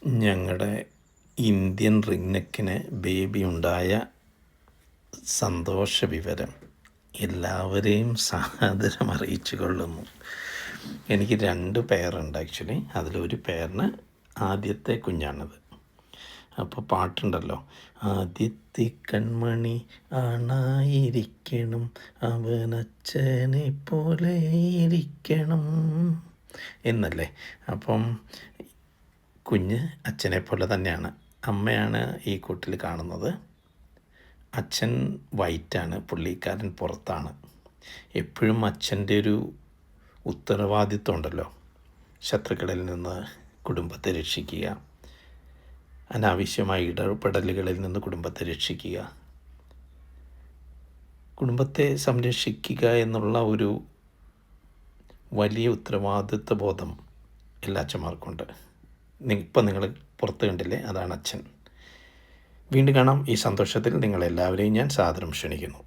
ഞങ്ങളുടെ Indian റിംഗ്നെക്കിന് baby ഉണ്ടായ സന്തോഷ വിവരം എല്ലാവരെയും സാദരം അറിയിച്ചു കൊള്ളുന്നു. എനിക്ക് 2 പേരുണ്ട് ആക്ച്വലി. അതിലൊരു പേരിന് ആദ്യത്തെ കുഞ്ഞാണത്. അപ്പോൾ പാട്ടുണ്ടല്ലോ, ആദ്യത്തെ കൺമണി ആണായിരിക്കണം, അവനച്ഛനെ പോലെ ഇരിക്കണം എന്നല്ലേ. അപ്പം കുഞ്ഞ് അച്ഛനെ പോലെ തന്നെയാണ്. അമ്മയാണ് ഈ കൂട്ടിൽ കാണുന്നത്. അച്ഛൻ വൈറ്റാണ്, പുള്ളിക്കാരൻ പുറത്താണ്. എപ്പോഴും അച്ഛൻ്റെ ഒരു ഉത്തരവാദിത്വം ഉണ്ടല്ലോ, ശത്രുക്കളിൽ നിന്ന് കുടുംബത്തെ രക്ഷിക്കുക, അനാവശ്യമായ ഇടപെടലുകളിൽ നിന്ന് കുടുംബത്തെ രക്ഷിക്കുക, കുടുംബത്തെ സംരക്ഷിക്കുക എന്നുള്ള ഒരു വലിയ ഉത്തരവാദിത്വ ബോധം എല്ലാ അച്ഛന്മാർക്കുണ്ട്. ഇപ്പം നിങ്ങൾ പുറത്ത് കണ്ടില്ലേ, അതാണ് അച്ഛൻ. വീണ്ടും കാണാം. ഈ സന്തോഷത്തിൽ നിങ്ങളെല്ലാവരെയും ഞാൻ സാദരം ക്ഷണിക്കുന്നു.